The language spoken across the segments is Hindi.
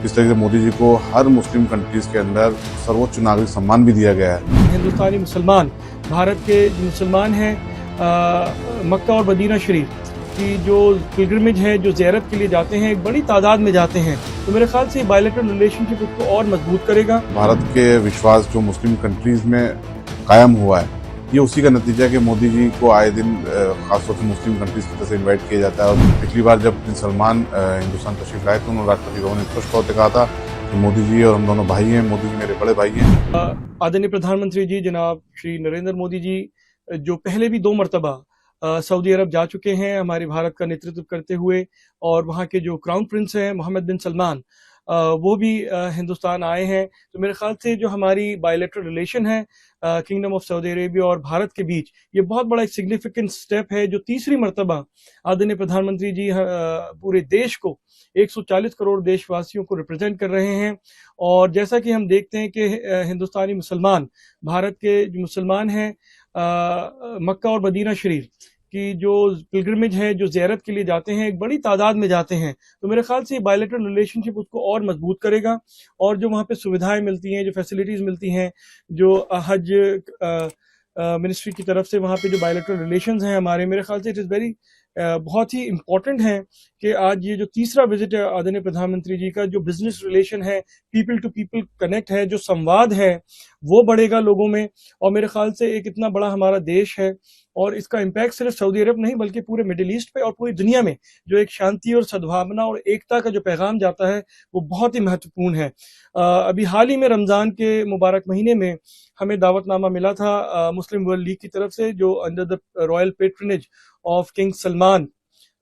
इस तरीके से मोदी जी को हर मुस्लिम कंट्रीज के अंदर सर्वोच्च नागरिक सम्मान भी दिया गया है। हिंदुस्तानी मुसलमान भारत के मुसलमान हैं, मक्का और मदीना शरीफ की जो पिलग्रिमेज है, जो ज़ियारत के लिए जाते हैं, एक बड़ी तादाद में जाते हैं, तो मेरे ख्याल से बायलैटरल रिलेशनशिप उसको और मजबूत करेगा। भारत के विश्वास जो मुस्लिम कंट्रीज में कायम हुआ है, ये उसी का नतीजा है कि मोदी जी को आए दिन खासतौर से मुस्लिम कंट्रीज की तरफ से इन्वाइट किया जाता है। और पिछली बार जब प्रिंस सलमान हिंदुस्तान तशरीफ लाए थे, उन्होंने राष्ट्रपति भवन में स्पष्ट तौर पर कहा था कि मोदी जी और हम दोनों भाई हैं, मोदी जी मेरे बड़े भाई हैं। आदरणीय प्रधानमंत्री जी जनाब श्री नरेंद्र मोदी जी जो पहले भी 2 मरतबा सऊदी अरब जा चुके हैं हमारे भारत का नेतृत्व करते हुए, और वहाँ के जो क्राउन प्रिंस हैं मोहम्मद बिन सलमान वो भी हिंदुस्तान आए हैं। तो मेरे ख्याल से जो हमारी बायलैटरल रिलेशन है किंगडम ऑफ सऊदी अरेबिया और भारत के बीच, ये बहुत बड़ा एक सिग्निफिकेंट स्टेप है जो तीसरी मरतबा आदरणीय प्रधानमंत्री जी पूरे देश को 140 करोड़ देशवासियों को रिप्रेजेंट कर रहे हैं। और जैसा कि हम देखते हैं कि हिंदुस्तानी मुसलमान भारत के जो मुसलमान हैं, मक्का और मदीना शरीफ की जो पिलग्रिमेज है, जो ज़ियारत के लिए जाते हैं, एक बड़ी तादाद में जाते हैं, तो मेरे ख्याल से बायलैटरल रिलेशनशिप उसको और मजबूत करेगा। और जो वहाँ पे सुविधाएं मिलती हैं, जो फैसिलिटीज़ मिलती हैं, जो हज मिनिस्ट्री की तरफ से वहाँ पे जो बायलैटरल रिलेशंस हैं हमारे, मेरे ख्याल से इट इज़ वेरी बहुत ही इम्पोर्टेंट है कि आज ये जो तीसरा विजिट है आदरणीय प्रधानमंत्री जी का, जो बिजनेस रिलेशन है, पीपल टू पीपल कनेक्ट है, जो संवाद है, वो बढ़ेगा लोगों में। और मेरे ख्याल से एक इतना बड़ा हमारा देश है और इसका इम्पैक्ट सिर्फ सऊदी अरब नहीं बल्कि पूरे मिडिल ईस्ट पे और पूरी दुनिया में जो एक शांति और सद्भावना और एकता का जो पैगाम जाता है वो बहुत ही महत्वपूर्ण है। अभी हाल ही में रमज़ान के मुबारक महीने में हमें दावतनामा मिला था मुस्लिम वर्ल्ड लीग की तरफ से, जो under the royal patronage of King Salman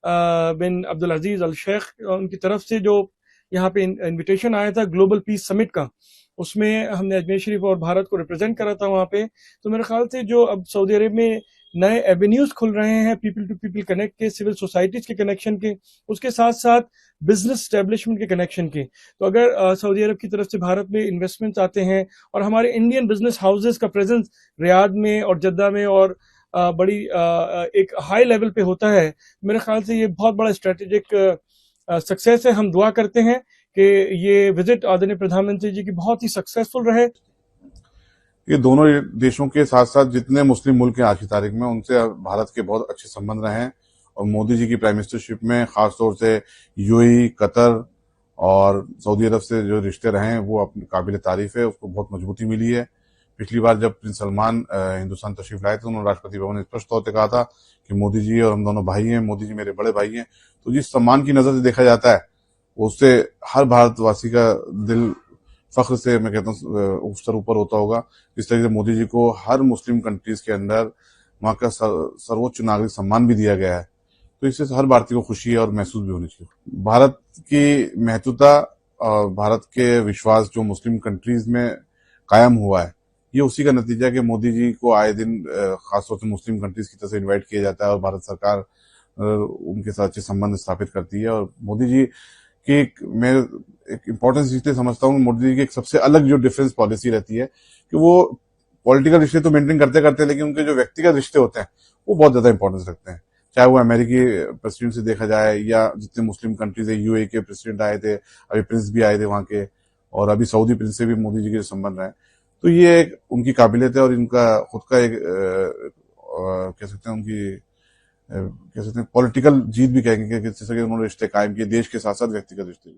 bin Abdul Aziz Al Sheikh, उनकी तरफ से जो यहाँ पे इनविटेशन आया था ग्लोबल पीस समिट का, उसमें हमने अजमेर शरीफ और भारत को रिप्रेजेंट करा था वहाँ पे। तो मेरे ख्याल से जो अब सऊदी अरब में नए एवेन्यूज खुल रहे हैं पीपल टू पीपल कनेक्ट के, सिविल सोसाइटीज के कनेक्शन के, उसके साथ साथ बिजनेस स्टैब्लिशमेंट के कनेक्शन के, तो अगर सऊदी अरब की तरफ से भारत में इन्वेस्टमेंट्स आते हैं और हमारे इंडियन बिजनेस हाउसेज का प्रेजेंस रियाद में और जद्दा में और बड़ी एक हाई लेवल पे होता है, मेरे ख्याल से ये बहुत बड़ा स्ट्रेटेजिक सक्सेस है। हम दुआ करते हैं कि ये विजिट आदरणीय प्रधानमंत्री जी की बहुत ही सक्सेसफुल रहे। ये दोनों देशों के साथ साथ जितने मुस्लिम मुल्क हैं आज की तारीख में, उनसे भारत के बहुत अच्छे संबंध रहे हैं। और मोदी जी की प्राइम मिनिस्टरशिप में खासतौर से यूएई, कतर और सऊदी अरब से जो रिश्ते रहे हैं वो अपनी काबिल तारीफ है, उसको बहुत मजबूती मिली है। पिछली बार जब प्रिंस सलमान हिंदुस्तान तशरीफ लाए थे, उन्होंने राष्ट्रपति भवन में स्पष्ट तौर पर कहा था कि मोदी जी और हम दोनों भाई हैं, मोदी जी मेरे बड़े भाई हैं। तो जिस सम्मान की नजर से देखा जाता है उससे हर भारतवासी का दिल फख्र से, मैं कहता हूँ, ऊपर होता होगा। इस तरीके से मोदी जी को हर मुस्लिम कंट्रीज के अंदर वहाँ का सर्वोच्च नागरिक सम्मान भी दिया गया है, तो इससे हर भारतीय को खुशी और महसूस भी होनी चाहिए। भारत की महत्वता और भारत के विश्वास जो मुस्लिम कंट्रीज में कायम हुआ है, ये उसी का नतीजा है कि मोदी जी को आए दिन खासतौर से मुस्लिम कंट्रीज की तरफ से इन्वाइट किया जाता है और भारत सरकार उनके साथ अच्छे संबंध स्थापित करती है। और मोदी जी की मैं एक इम्पोर्टेंस इसलिए समझता हूँ, मोदी जी की एक सबसे अलग जो डिफरेंस पॉलिसी रहती है कि वो पॉलिटिकल रिश्ते तो मेंटेन करते करते हैं, लेकिन उनके जो व्यक्तिगत रिश्ते होते हैं वो बहुत ज्यादा इंपॉर्टेंस रखते हैं। चाहे वो अमेरिकी प्रेसिडेंट से देखा जाए या जितने मुस्लिम कंट्रीज है, यूएई के प्रेसिडेंट आए थे, अभी प्रिंस भी आए थे वहां के, और अभी सऊदी प्रिंस से भी मोदी जी के संबंध रहे। तो ये एक उनकी काबिलियत है और इनका खुद का एक कह सकते हैं उनकी कह सकते हैं पॉलिटिकल जीत भी कहेंगे कि जिस तरह उन्होंने रिश्ते कायम किए देश के साथ साथ व्यक्तिगत रिश्ते।